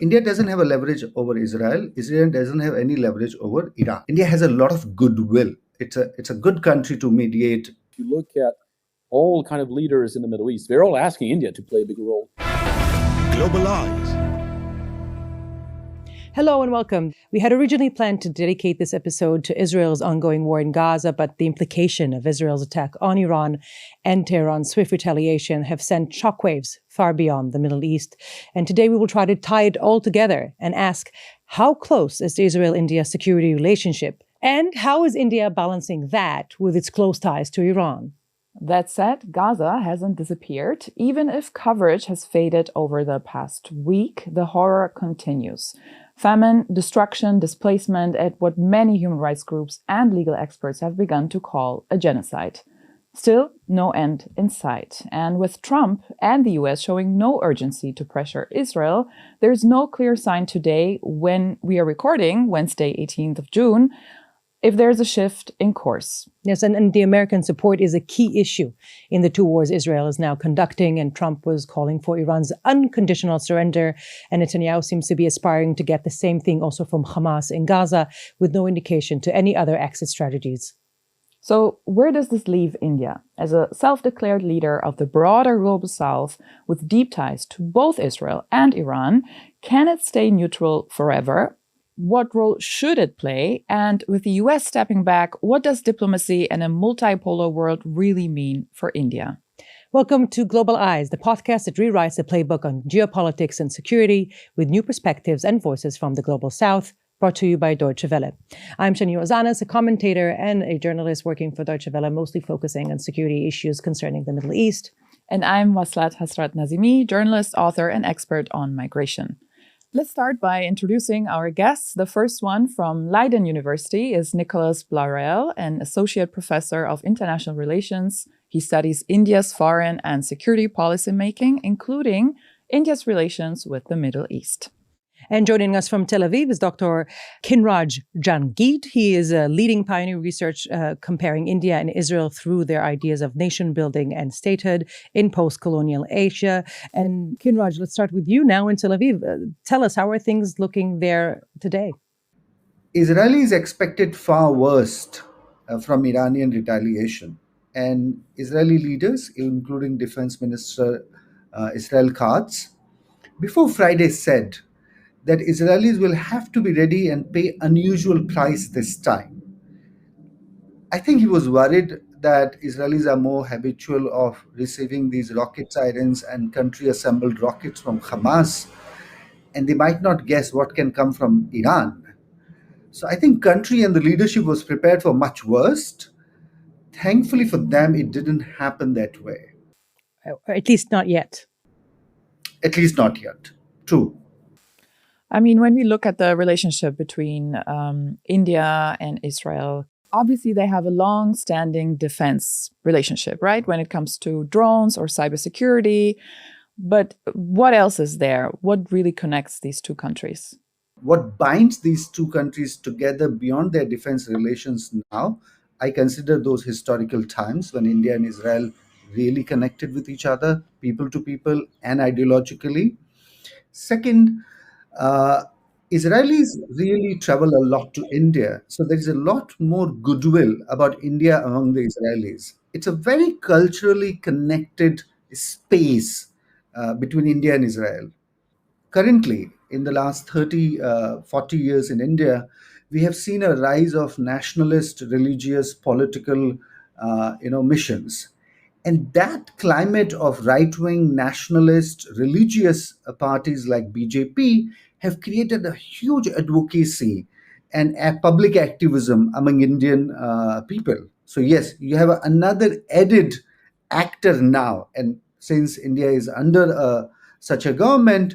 India doesn't have a leverage over Israel. Israel doesn't have any leverage over Iran. India has a lot of goodwill. It's a good country to mediate. If you look at all kind of leaders in the Middle East, they're all asking India to play a bigger role. Global Eyes. Hello and welcome. We had originally planned to dedicate this episode to Israel's ongoing war in Gaza, but the implication of Israel's attack on Iran and Tehran's swift retaliation have sent shockwaves far beyond the Middle East. And today we will try to tie it all together and ask, how close is the Israel-India security relationship? And how is India balancing that with its close ties to Iran? That said, Gaza hasn't disappeared. Even if coverage has faded over the past week, the horror continues. Famine, destruction, displacement at what many human rights groups and legal experts have begun to call a genocide. Still, no end in sight. And with Trump and the US showing no urgency to pressure Israel, there's no clear sign today, when we are recording, Wednesday, 18th of June, if there's a shift in course. Yes, and the American support is a key issue in the two wars Israel is now conducting, and Trump was calling for Iran's unconditional surrender, and Netanyahu seems to be aspiring to get the same thing also from Hamas in Gaza, with no indication to any other exit strategies. So where does this leave India? As a self-declared leader of the broader global south with deep ties to both Israel and Iran, can it stay neutral forever? What role should it play? And with the US stepping back, what does diplomacy in a multipolar world really mean for India? Welcome to Global Eyes, the podcast that rewrites the playbook on geopolitics and security with new perspectives and voices from the global south, brought to you by Deutsche Welle. I'm Shani Rosanas, a commentator and a journalist working for Deutsche Welle, mostly focusing on security issues concerning the Middle East. And I'm Waslat Hasrat Nazimi, journalist, author, and expert on migration. Let's start by introducing our guests. The first one from Leiden University is Nicolas Blarel, an associate professor of international relations. He studies India's foreign and security policy making, including India's relations with the Middle East. And joining us from Tel Aviv is Dr. Khinvraj Jangid. He is a leading pioneer research comparing India and Israel through their ideas of nation building and statehood in post-colonial Asia. And Khinvraj, let's start with you now in Tel Aviv. Tell us, how are things looking there today? Israelis expected far worst from Iranian retaliation. And Israeli leaders, including Defense Minister Israel Katz, before Friday said that Israelis will have to be ready and pay unusual price this time. I think he was worried that Israelis are more habitual of receiving these rocket sirens and country-assembled rockets from Hamas, and they might not guess what can come from Iran. So I think country and the leadership was prepared for much worse. Thankfully for them, it didn't happen that way. At least not yet. At least not yet. True. I mean, when we look at the relationship between India and Israel, obviously they have a long-standing defense relationship, right? When it comes to drones or cybersecurity. But what else is there? What really connects these two countries? What binds these two countries together beyond their defense relations now, I consider those historical times when India and Israel really connected with each other, people to people and ideologically. Second, Israelis really travel a lot to India. So there is a lot more goodwill about India among the Israelis. It's a very culturally connected space between India and Israel. Currently, in the last 30, 40 years in India, we have seen a rise of nationalist, religious, political, missions. And that climate of right-wing nationalist religious parties like BJP have created a huge advocacy and a public activism among Indian people. So yes, you have another added actor now. And since India is under such a government,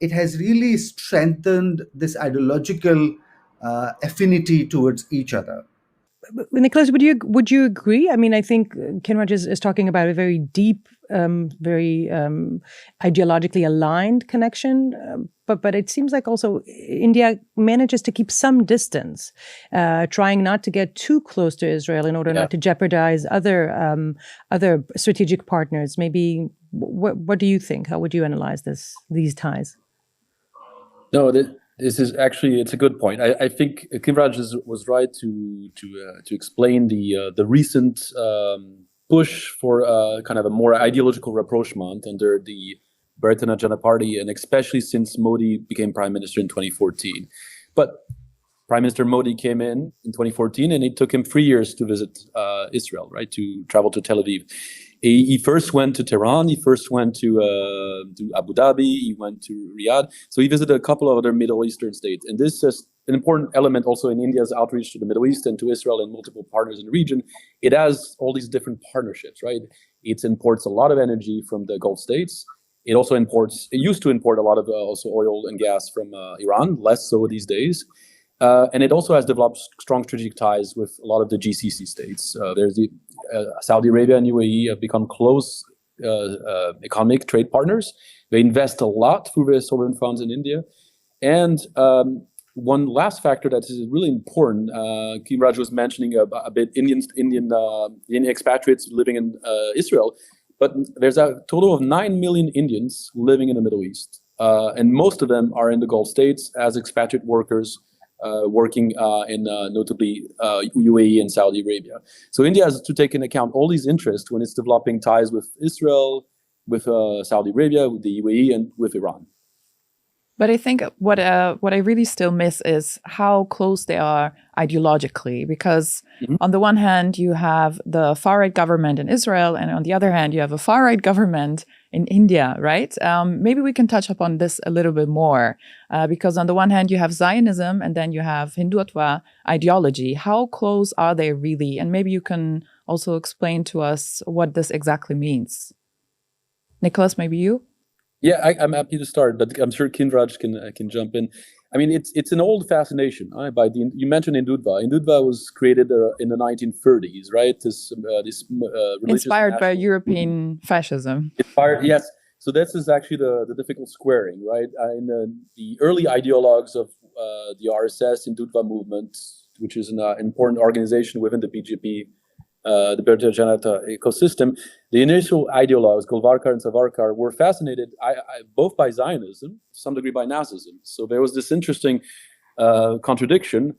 it has really strengthened this ideological affinity towards each other. Nicholas, would you agree? I mean, I think Khinvraj is talking about a very deep, very ideologically aligned connection, but it seems like also India manages to keep some distance, trying not to get too close to Israel in order not to jeopardize other strategic partners. Maybe what do you think? How would you analyze these ties? No, this is actually, it's a good point. I think Khinvraj was right to explain the recent push for kind of a more ideological rapprochement under the Bharatiya Janata Party, and especially since Modi became prime minister in 2014. But Prime Minister Modi came in 2014, and it took him 3 years to visit Israel, right? To travel to Tel Aviv. He first went to Tehran. He first went to Abu Dhabi. He went to Riyadh. So he visited a couple of other Middle Eastern states. And this is an important element also in India's outreach to the Middle East and to Israel and multiple partners in the region. It has all these different partnerships, right? It imports a lot of energy from the Gulf states. It also imports, it used to import a lot of also oil and gas from Iran, less so these days. And it also has developed strong strategic ties with a lot of the GCC states. There's the Saudi Arabia and UAE have become close economic trade partners. They invest a lot through their sovereign funds in India. And one last factor that is really important, Khinvraj was mentioning a bit Indian expatriates living in Israel, but there's a total of 9 million Indians living in the Middle East. And most of them are in the Gulf states as expatriate workers, working in notably UAE and Saudi Arabia. So India has to take into account all these interests when it's developing ties with Israel, with Saudi Arabia, with the UAE, and with Iran. But I think what I really still miss is how close they are ideologically, because on the one hand, you have the far-right government in Israel, and on the other hand, you have a far-right government in India, right? Maybe we can touch upon this a little bit more, because on the one hand, you have Zionism, and then you have Hindutva ideology. How close are they really? And maybe you can also explain to us what this exactly means. Nicolas, maybe you? Yeah, I'm happy to start, but I'm sure Khinvraj can jump in. I mean, it's an old fascination. Right? You mentioned Hindutva. Hindutva was created in the 1930s, right? This religious inspired by European fascism. Inspired, yes. So this is actually the difficult squaring, right? In the early ideologues of the RSS Hindutva movement, which is an important organization within the BJP. The Bharatiya Janata ecosystem, the initial ideologues, Golwalkar and Savarkar, were fascinated both by Zionism, to some degree by Nazism. So there was this interesting contradiction.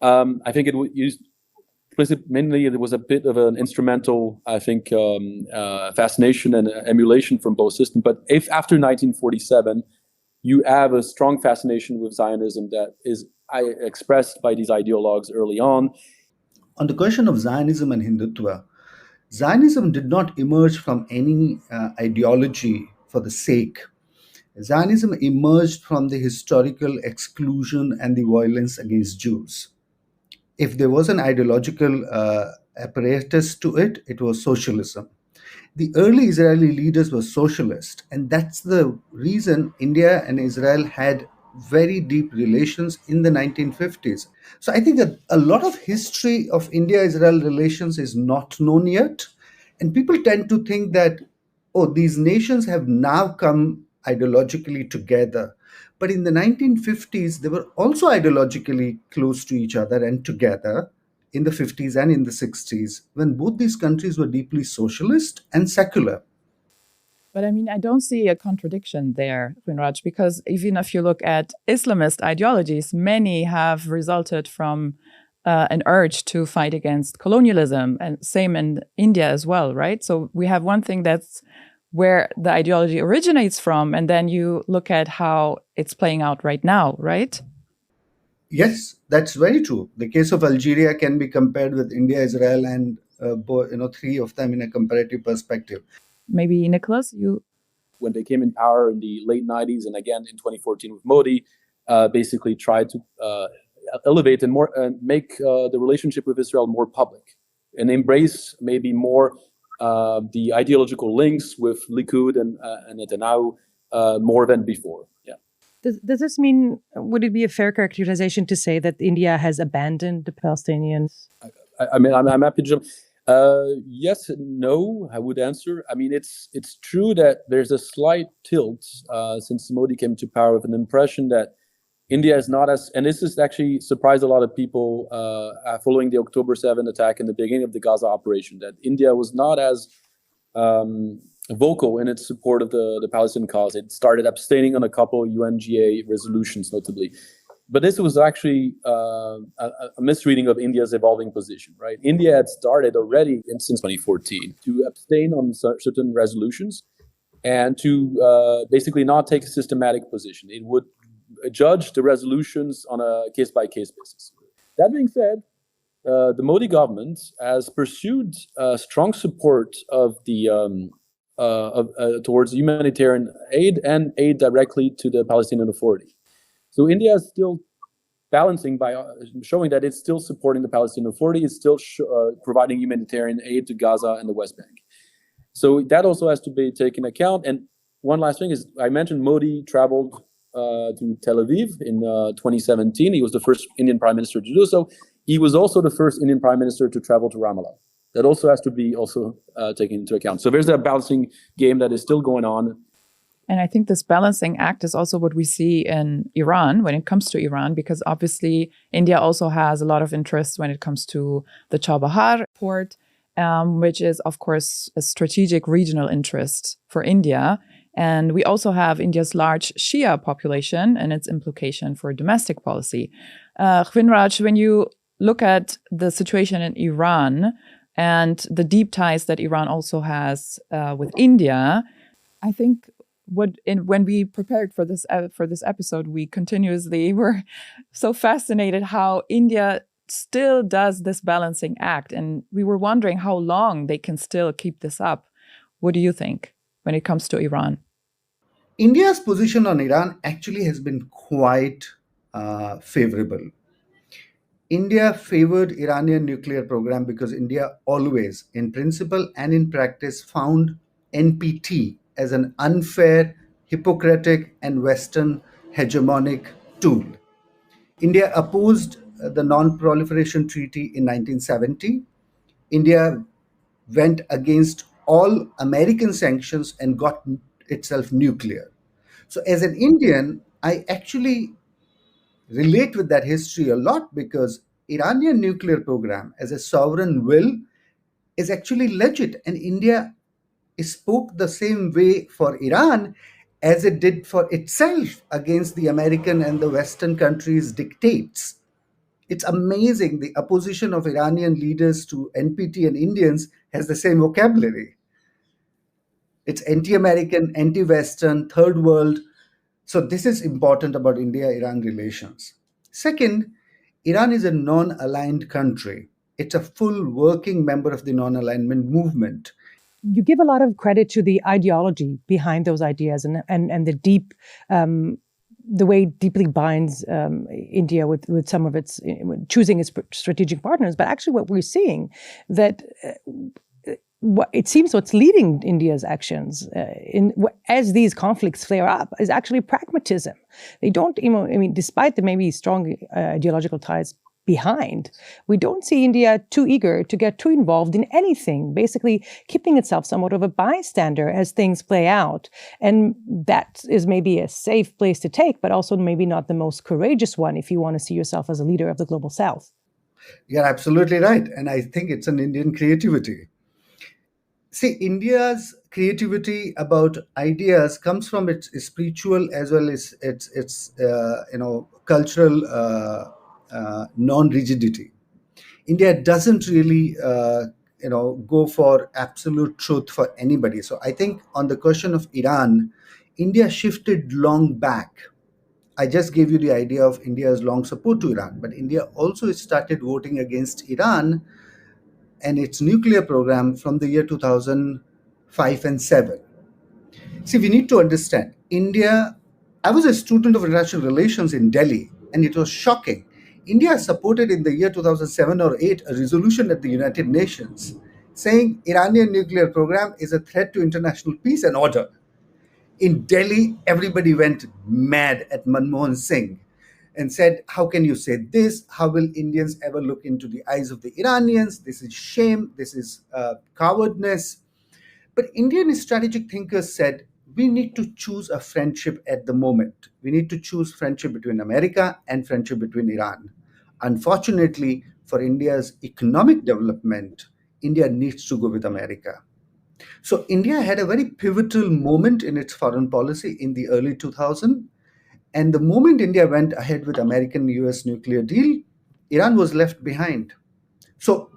I think it used mainly it was a bit of an instrumental, I think, fascination and emulation from both systems. But if after 1947, you have a strong fascination with Zionism that is expressed by these ideologues early on. On the question of Zionism and Hindutva, Zionism did not emerge from any ideology for the sake. Zionism emerged from the historical exclusion and the violence against Jews. If there was an ideological apparatus to it, it was socialism. The early Israeli leaders were socialist, and that's the reason India and Israel had very deep relations in the 1950s. So I think that a lot of history of India-Israel relations is not known yet. And people tend to think that, oh, these nations have now come ideologically together. But in the 1950s, they were also ideologically close to each other and together in the 50s and in the 60s, when both these countries were deeply socialist and secular. But I mean, I don't see a contradiction there, Khinvraj, because even if you look at Islamist ideologies, many have resulted from an urge to fight against colonialism, and same in India as well, right? So we have one thing that's where the ideology originates from, and then you look at how it's playing out right now, right? Yes, that's very true. The case of Algeria can be compared with India, Israel, and three of them in a comparative perspective. Maybe Nicolas, you? When they came in power in the late 90s and again in 2014 with Modi, basically tried to elevate and make the relationship with Israel more public and embrace maybe more the ideological links with Likud and Netanyahu more than before. Yeah. Does this mean, would it be a fair characterization to say that India has abandoned the Palestinians? I mean, I'm happy to jump. Yes and no, I would answer. I mean, it's true that there's a slight tilt since Modi came to power with an impression that India is not as, and this has actually surprised a lot of people following the October 7 attack and the beginning of the Gaza operation, that India was not as vocal in its support of the Palestinian cause. It started abstaining on a couple UNGA resolutions, notably. But this was actually a misreading of India's evolving position, right? India had started already since 2014 to abstain on certain resolutions and to basically not take a systematic position. It would judge the resolutions on a case-by-case basis. That being said, the Modi government has pursued strong support of the towards humanitarian aid and aid directly to the Palestinian Authority. So India is still balancing by showing that it's still supporting the Palestinian Authority, it's still providing humanitarian aid to Gaza and the West Bank. So that also has to be taken account. And one last thing is, I mentioned Modi traveled to Tel Aviv in 2017. He was the first Indian prime minister to do so. He was also the first Indian prime minister to travel to Ramallah. That also has to be taken into account. So there's that balancing game that is still going on. And I think this balancing act is also what we see in Iran when it comes to Iran, because obviously India also has a lot of interest when it comes to the Chabahar port, which is, of course, a strategic regional interest for India. And we also have India's large Shia population and its implication for domestic policy. Khinvraj, when you look at the situation in Iran and the deep ties that Iran also has with India, I think when we prepared for this episode, we continuously were so fascinated how India still does this balancing act, and we were wondering how long they can still keep this up. What do you think when it comes to Iran? India's position on Iran actually has been quite favorable. India favored Iranian nuclear program because India always, in principle and in practice, found NPT as an unfair, hypocritic, and Western hegemonic tool. India opposed the Non-Proliferation Treaty in 1970. India went against all American sanctions and got itself nuclear. So, as an Indian, I actually relate with that history a lot because Iranian nuclear program as a sovereign will is actually legit, and India spoke the same way for Iran as it did for itself against the American and the Western countries' dictates. It's amazing the opposition of Iranian leaders to NPT and Indians has the same vocabulary. It's anti-American, anti-Western, third world. So this is important about India-Iran relations. Second, Iran is a non-aligned country. It's a full working member of the non-alignment movement. You give a lot of credit to the ideology behind those ideas and the deep, the way it deeply binds India with some of its choosing its strategic partners. But actually, what we're seeing that. It seems what's leading India's actions as these conflicts flare up is actually pragmatism. They don't, despite the maybe strong ideological ties behind, we don't see India too eager to get too involved in anything, basically keeping itself somewhat of a bystander as things play out. And that is maybe a safe place to take, but also maybe not the most courageous one if you want to see yourself as a leader of the global South. You're absolutely right. And I think it's an Indian creativity. See, India's creativity about ideas comes from its spiritual as well as its cultural non-rigidity. India doesn't really go for absolute truth for anybody. So I think on the question of Iran, India shifted long back. I just gave you the idea of India's long support to Iran, but India also started voting against Iran and its nuclear program from the year 2005 and 7. See, we need to understand India. I was a student of international relations in Delhi, and it was shocking. India supported in the year 2007 or 8 a resolution at the United Nations saying Iranian nuclear program is a threat to international peace and order. In Delhi, everybody went mad at Manmohan Singh and said, how can you say this? How will Indians ever look into the eyes of the Iranians? This is shame. This is cowardness. But Indian strategic thinkers said, we need to choose a friendship at the moment. We need to choose friendship between America and friendship between Iran. Unfortunately, for India's economic development, India needs to go with America. So India had a very pivotal moment in its foreign policy in the early 2000s. And the moment India went ahead with American US nuclear deal, Iran was left behind. So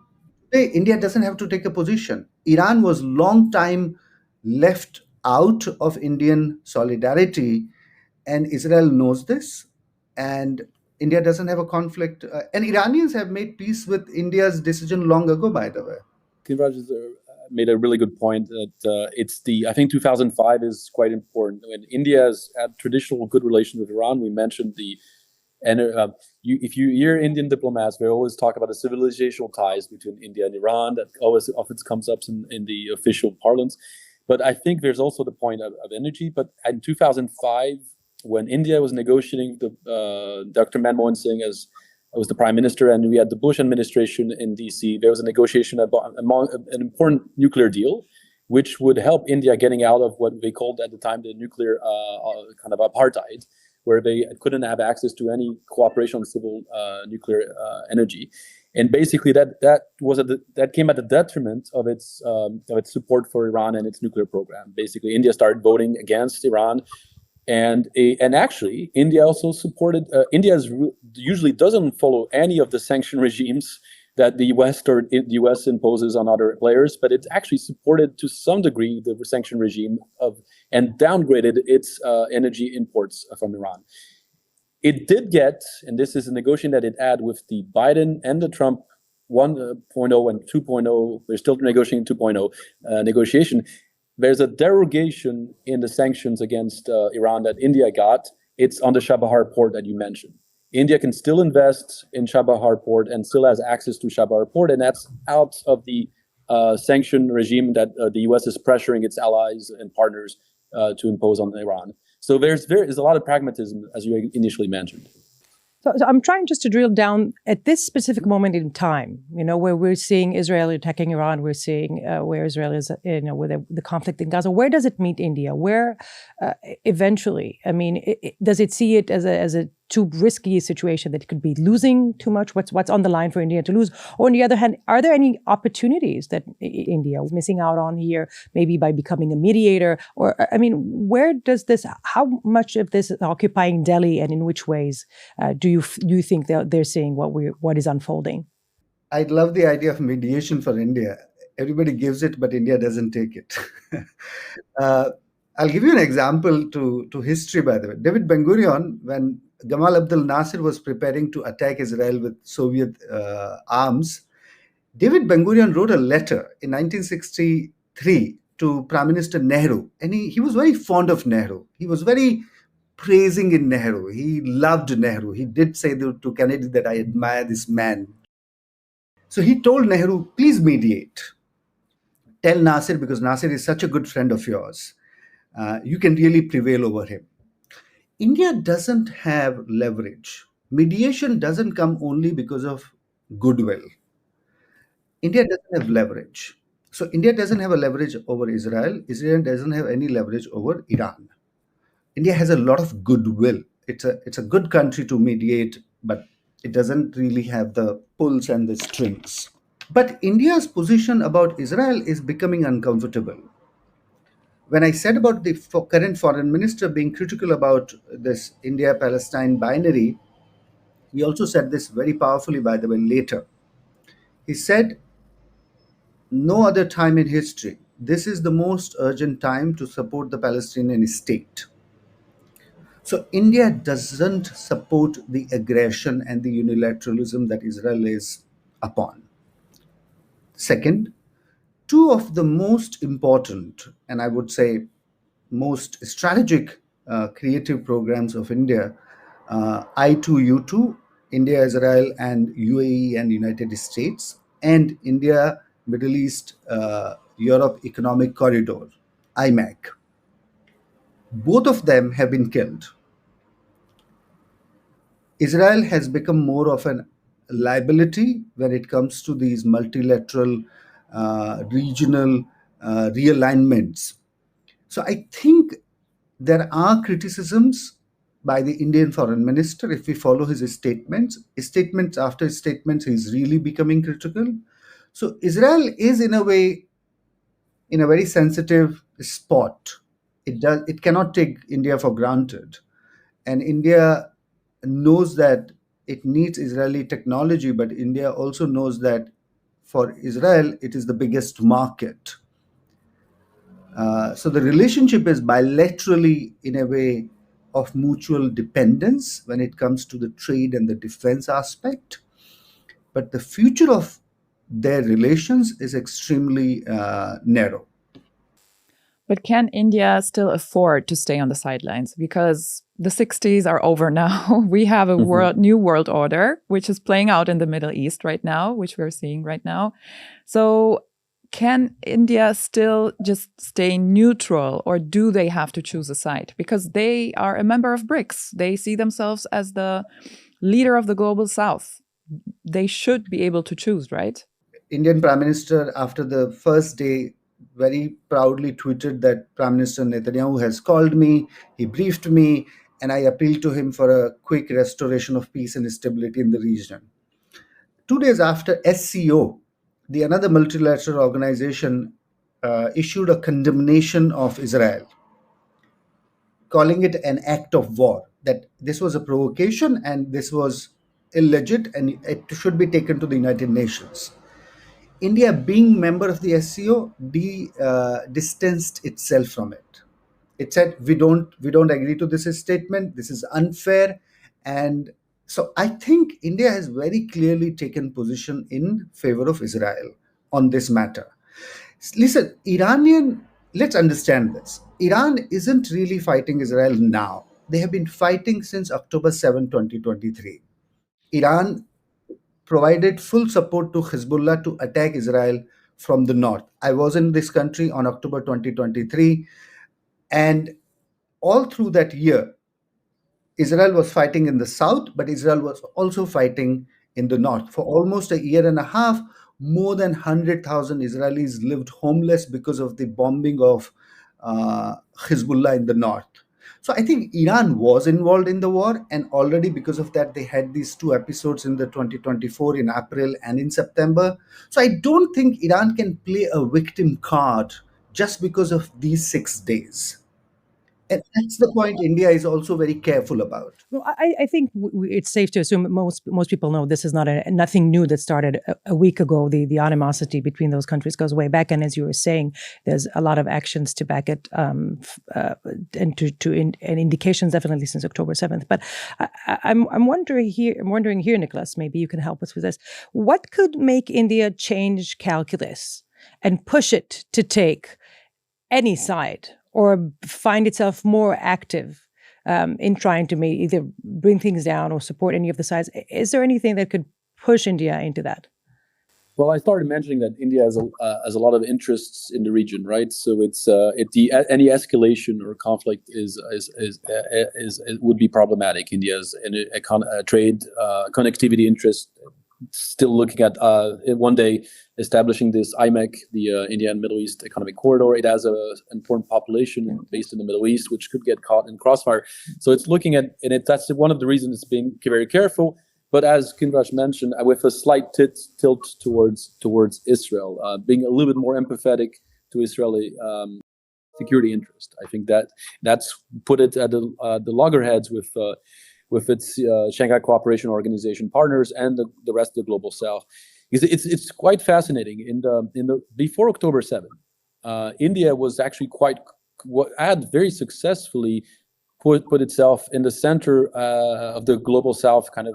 today, India doesn't have to take a position. Iran was long time left out of Indian solidarity, and Israel knows this. And India doesn't have a conflict. And Iranians have made peace with India's decision long ago, by the way. Khinvraj has made a really good point that I think 2005 is quite important. When India has had traditional good relations with Iran, we mentioned if you hear Indian diplomats, they always talk about the civilizational ties between India and Iran. That always often comes up in the official parlance. But I think there's also the point of energy. But in 2005, when India was negotiating Dr. Manmohan Singh as was the prime minister, and we had the Bush administration in DC. There was a negotiation about an important nuclear deal, which would help India getting out of what they called at the time the nuclear kind of apartheid, where they couldn't have access to any cooperation on civil nuclear energy. And basically, that came at the detriment of its support for Iran and its nuclear program. Basically, India started voting against Iran. And actually, India also supported. India usually doesn't follow any of the sanction regimes that the West or the US imposes on other players, but it's actually supported to some degree the sanction regime and downgraded its energy imports from Iran. It did get, and this is a negotiation that it had with the Biden and the Trump 1.0 and 2.0. We're still negotiating 2.0 negotiation. There's a derogation in the sanctions against Iran that India got. It's on the Chabahar port that you mentioned. India can still invest in Chabahar port and still has access to Chabahar port, and that's out of the sanction regime that the US is pressuring its allies and partners to impose on Iran. So there is a lot of pragmatism, as you initially mentioned. So I'm trying just to drill down at this specific moment in time, where we're seeing Israel attacking Iran, we're seeing where Israel is, with the conflict in Gaza. Where does it meet India? Where eventually, does it see it as a too risky situation that it could be losing too much? What's on the line for India to lose? Or on the other hand, are there any opportunities that India is missing out on here, maybe by becoming a mediator? Or, where does how much of this is occupying Delhi, and in which ways do you think they're seeing what is unfolding? I'd love the idea of mediation for India. Everybody gives it, but India doesn't take it. I'll give you an example to history, by the way. David Ben-Gurion, when Gamal Abdel Nasser was preparing to attack Israel with Soviet arms, David Ben-Gurion wrote a letter in 1963 to Prime Minister Nehru, and he was very fond of Nehru. He was very praising in Nehru. He loved Nehru. He did say to Kennedy that I admire this man. So he told Nehru, please mediate. Tell Nasser, because Nasser is such a good friend of yours. You can really prevail over him. India doesn't have leverage. Mediation doesn't come only because of goodwill. India doesn't have leverage. So India doesn't have a leverage over Israel. Israel doesn't have any leverage over Iran. India has a lot of goodwill. It's a good country to mediate, but it doesn't really have the pulls and the strings. But India's position about Israel is becoming uncomfortable. When I said about the current foreign minister being critical about this India-Palestine binary, he also said this very powerfully, by the way, later. He said, no other time in history, this is the most urgent time to support the Palestinian state. So India doesn't support the aggression and the unilateralism that Israel is upon. Second, two of the most important, and I would say most strategic creative programs of India, I2U2, India, Israel, and UAE and United States, and India, Middle East, Europe Economic Corridor, IMEC. Both of them have been killed. Israel has become more of a liability when it comes to these multilateral, regional realignments. So I think there are criticisms by the Indian foreign minister. If we follow his statements after statements, he's really becoming critical. So Israel is in a way in a very sensitive spot. It cannot take India for granted. And India knows that it needs Israeli technology, but India also knows that for Israel, it is the biggest market. So the relationship is bilaterally, in a way, of mutual dependence when it comes to the trade and the defense aspect. But the future of their relations is extremely narrow. But can India still afford to stay on the sidelines? Because the 60s are over now. We have a new world order, which is playing out in the Middle East right now, which we're seeing right now. So can India still just stay neutral, or do they have to choose a side? Because they are a member of BRICS. They see themselves as the leader of the global South. They should be able to choose, right? Indian Prime Minister, after the first day, very proudly tweeted that Prime Minister Netanyahu has called me, he briefed me, and I appealed to him for a quick restoration of peace and stability in the region. 2 days after, SCO, the another multilateral organization, issued a condemnation of Israel, calling it an act of war, that this was a provocation and this was illegit and it should be taken to the United Nations. India, being member of the SCO, distanced itself from it. It said, we don't agree to this statement. This is unfair. And so I think India has very clearly taken position in favor of Israel on this matter. Listen, let's understand this. Iran isn't really fighting Israel now. They have been fighting since October 7, 2023. Iran provided full support to Hezbollah to attack Israel from the north. I was in this country on October 2023, and all through that year, Israel was fighting in the south, but Israel was also fighting in the north. For almost a year and a half, more than 100,000 Israelis lived homeless because of the bombing of Hezbollah in the north. So I think Iran was involved in the war, and already because of that, they had these two episodes in the 2024 in April and in September. So I don't think Iran can play a victim card just because of these 6 days. And that's the point India is also very careful about. Well, I think it's safe to assume most people know this is nothing new that started a week ago. The animosity between those countries goes way back, and as you were saying, there's a lot of actions to back it, and indications definitely since October 7th. But I'm wondering here, Nicolas, maybe you can help us with this. What could make India change calculus and push it to take any side, or find itself more active in trying to either bring things down or support any of the sides? Is there anything that could push India into that? Well, I started mentioning that India has a lot of interests in the region, right? So any escalation or conflict would be problematic. India's a trade connectivity interest. Still looking at one day establishing this IMEC, the India and Middle East Economic Corridor. It has an important population based in the Middle East, which could get caught in crossfire. So it's looking at, and that's one of the reasons it's being very careful. But as Khinvraj mentioned, with a slight tilt towards Israel, being a little bit more empathetic to Israeli security interest. I think that's put it at the loggerheads with its Shanghai Cooperation Organization partners and the rest of the global South. It's quite fascinating. Before October 7th, India was actually had very successfully put itself in the center of the global South kind of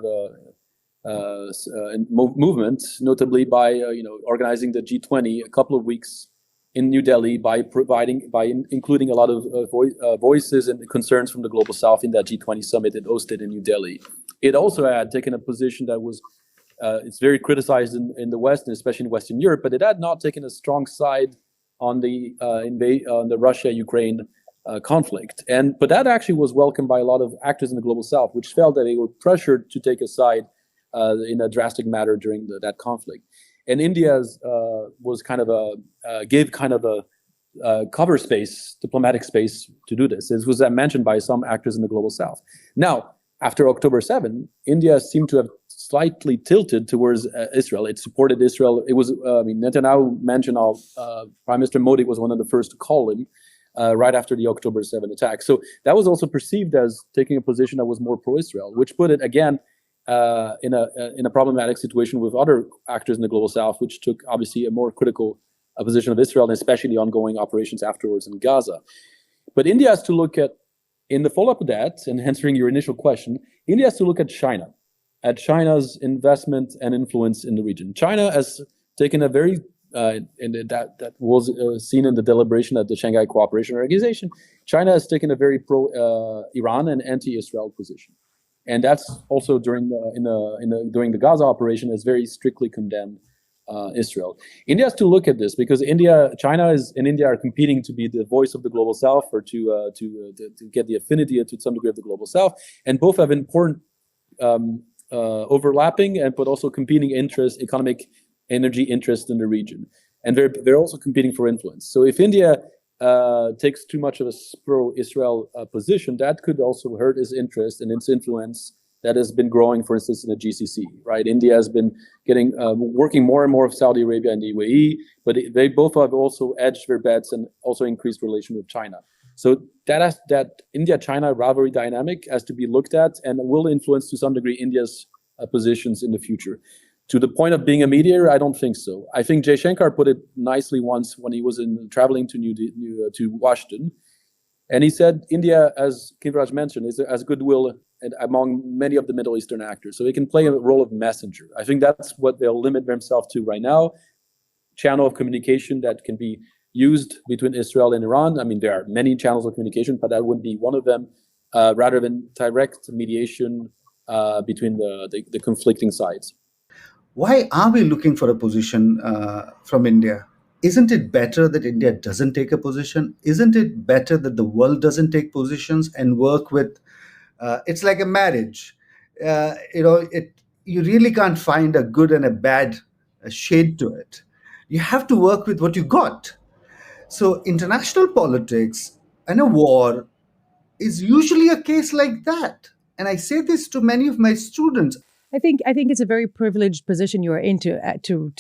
movement, notably by organizing the G20 a couple of weeks in New Delhi, by including a lot of voices and concerns from the global South in that G20 summit it hosted in New Delhi. It also had taken a position that was it's very criticized in the West, and especially in Western Europe, but it had not taken a strong side on the Russia-Ukraine conflict. But that actually was welcomed by a lot of actors in the global South, which felt that they were pressured to take a side in a drastic manner during that conflict. And India's was gave kind of a cover space, diplomatic space to do this. This was mentioned by some actors in the global South. Now, after October 7, India seemed to have slightly tilted towards Israel. It supported Israel. It was, Netanyahu mentioned how Prime Minister Modi was one of the first to call him right after the October 7 attack. So that was also perceived as taking a position that was more pro-Israel, which put it again in a problematic situation with other actors in the global south, which took obviously a more critical position of Israel, and especially the ongoing operations afterwards in Gaza. But India has to look at, in the follow-up of that, and answering your initial question, India has to look at China's investment and influence in the region. China has taken a very, and that was seen in the deliberation at the Shanghai Cooperation Organization. China has taken a very pro-Iran and anti-Israel position, and that's also during the Gaza operation has very strictly condemned Israel. India has to look at this because China and India are competing to be the voice of the global south, or to get the affinity to some degree of the global south, and both have important overlapping but also competing interests, economic energy interests in the region, and they're also competing for influence. So if India takes too much of a pro-Israel position, that could also hurt its interest and its influence that has been growing, for instance, in the GCC, right? India has been working more and more with Saudi Arabia and the UAE, but they both have also edged their bets and also increased relation with China. So that India-China rivalry dynamic has to be looked at and will influence to some degree India's positions in the future. To the point of being a mediator, I don't think so. I think Jay Shankar put it nicely once when he was traveling to Washington. And he said India, as Khinvraj mentioned, has goodwill among many of the Middle Eastern actors. So they can play a role of messenger. I think that's what they'll limit themselves to right now. Channel of communication that can be used between Israel and Iran. I mean, there are many channels of communication, but that wouldn't be one of them, rather than direct mediation between the conflicting sides. Why are we looking for a position from India? Isn't it better that India doesn't take a position? Isn't it better that the world doesn't take positions and work with? It's like a marriage. You really can't find a good and a bad shade to it. You have to work with what you got. So international politics and a war is usually a case like that. And I say this to many of my students. I think it's a very privileged position you are in to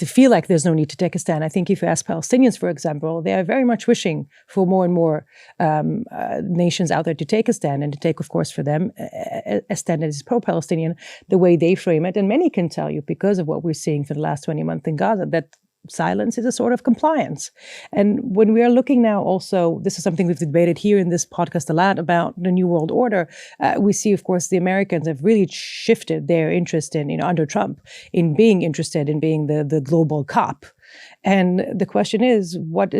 feel like there's no need to take a stand. I think if you ask Palestinians, for example, they are very much wishing for more and more nations out there to take a stand, and to take, of course, for them a stand that is pro-Palestinian, the way they frame it. And many can tell you, because of what we're seeing for the last 20 months in Gaza, that silence is a sort of compliance. And when we are looking now also, this is something we've debated here in this podcast a lot about the New World Order. We see, of course, the Americans have really shifted their interest in, under Trump, in being interested in being the global cop. And the question is, what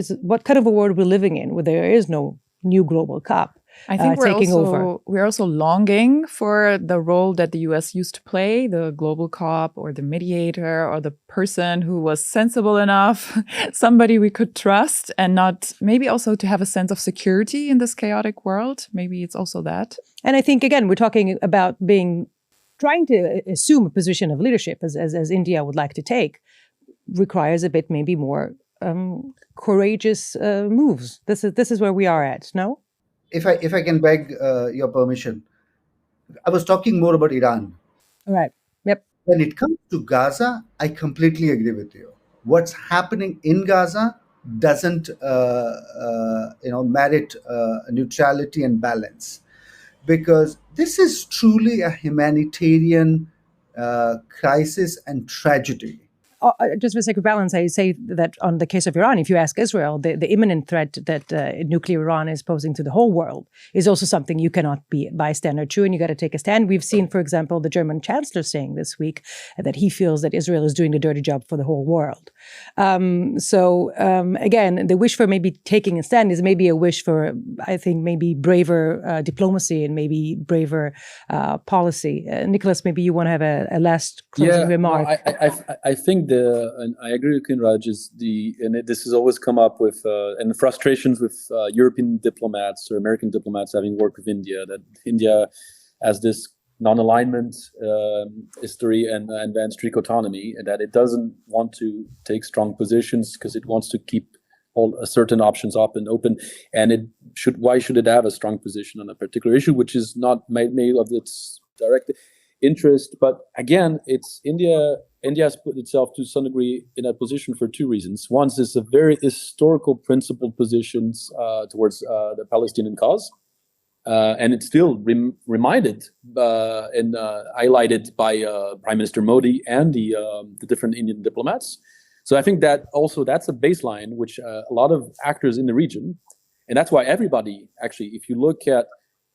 kind of a world we're living in where there is no new global cop? I think we're also longing for the role that the US used to play, the global cop or the mediator or the person who was sensible enough, somebody we could trust, and not maybe also to have a sense of security in this chaotic world. Maybe it's also that. And I think, again, we're talking about trying to assume a position of leadership as India would like to take, requires a bit maybe more courageous moves. This is where we are at, no? If I can beg your permission, I was talking more about Iran. All right. Yep. When it comes to Gaza, I completely agree with you. What's happening in Gaza doesn't, merit neutrality and balance, because this is truly a humanitarian crisis and tragedy. Just for the sake of balance, I say that on the case of Iran, if you ask Israel, the imminent threat that nuclear Iran is posing to the whole world is also something you cannot be bystander to, and you got to take a stand. We've seen, for example, the German chancellor saying this week that he feels that Israel is doing the dirty job for the whole world. Again, the wish for maybe taking a stand is maybe a wish for, I think, maybe braver diplomacy and maybe braver policy. Nicolas, maybe you want to have a last closing remark. I think and I agree with Khinvraj, this has always come up with and frustrations with European diplomats or American diplomats having worked with India, that India has this non-alignment history and strict autonomy, and that it doesn't want to take strong positions because it wants to keep all certain options up and open, and why should it have a strong position on a particular issue which is not made of its direct? interest. But again, it's India. India has put itself to some degree in that position for two reasons. One is a very historical principled positions towards the Palestinian cause. And it's still reminded and highlighted by Prime Minister Modi and the different Indian diplomats. So I think that also that's a baseline which a lot of actors in the region, and that's why everybody actually, if you look at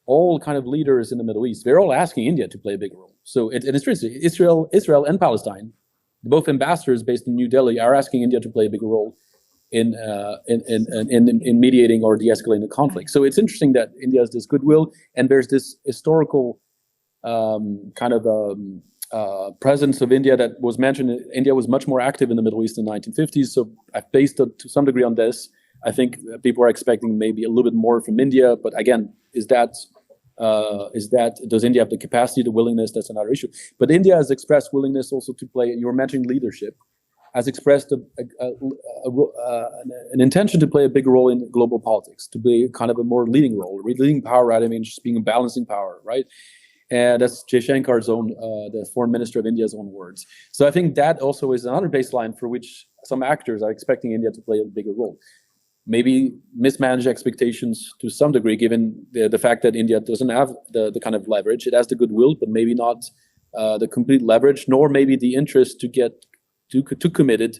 all kind of leaders in the Middle East, they're all asking India to play a big role. So it's interesting. Israel and Palestine, both ambassadors based in New Delhi, are asking India to play a bigger role in mediating or de-escalating the conflict. So it's interesting that India has this goodwill, and there's this historical presence of India that was mentioned. India was much more active in the Middle East in the 1950s. So I've based it to some degree on this. I think people are expecting maybe a little bit more from India, but again, does India have the capacity, the willingness? That's another issue. But India has expressed willingness also to play. You were mentioning leadership. Has expressed an intention to play a bigger role in global politics, to be kind of a more leading role, leading power rather than just being a balancing power, right? And that's Jaishankar's own, the foreign minister of India's own words. So I think that also is another baseline for which some actors are expecting India to play a bigger role. Maybe mismanage expectations to some degree, given the fact that India doesn't have the kind of leverage. It has the goodwill, but maybe not the complete leverage, nor maybe the interest to get too committed,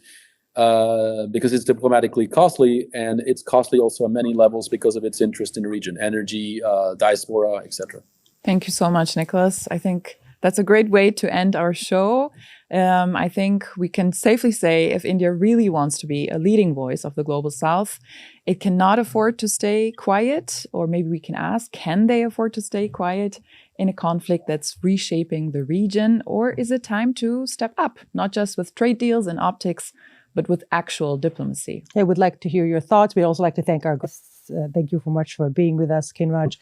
because it's diplomatically costly, and it's costly also on many levels because of its interest in the region, energy, diaspora, etc. Thank you so much, Nicolas. I think that's a great way to end our show. I think we can safely say if India really wants to be a leading voice of the global South, it cannot afford to stay quiet, or maybe we can ask, can they afford to stay quiet in a conflict that's reshaping the region? Or is it time to step up, not just with trade deals and optics, but with actual diplomacy? I would like to hear your thoughts. We'd also like to thank our guests. Thank you so much for being with us, Khinvraj,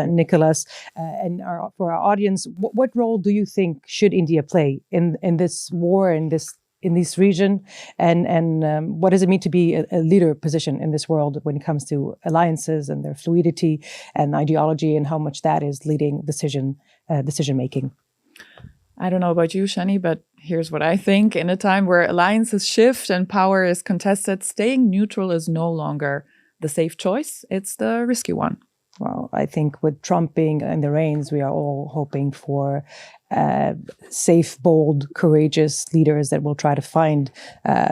Nicolas. And for our audience, what role do you think should India play in this war, in this region? And what does it mean to be a leader position in this world when it comes to alliances and their fluidity and ideology, and how much that is leading decision making? I don't know about you, Shani, but here's what I think. In a time where alliances shift and power is contested, staying neutral is no longer the safe choice. It's the risky one. Well, I think with Trump being in the reins, we are all hoping for safe, bold, courageous leaders that will try to find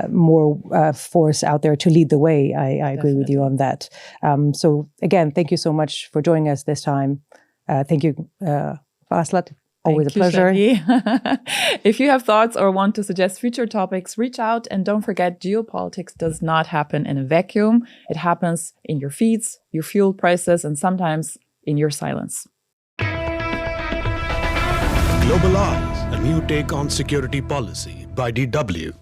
more force out there to lead the way. I agree with you on that. So again, thank you so much for joining us this time. Thank you, Aslat. Always a pleasure. If you have thoughts or want to suggest future topics, reach out. And don't forget, geopolitics does not happen in a vacuum. It happens in your feeds, your fuel prices, and sometimes in your silence. Global Eyes, a new take on security policy by DW.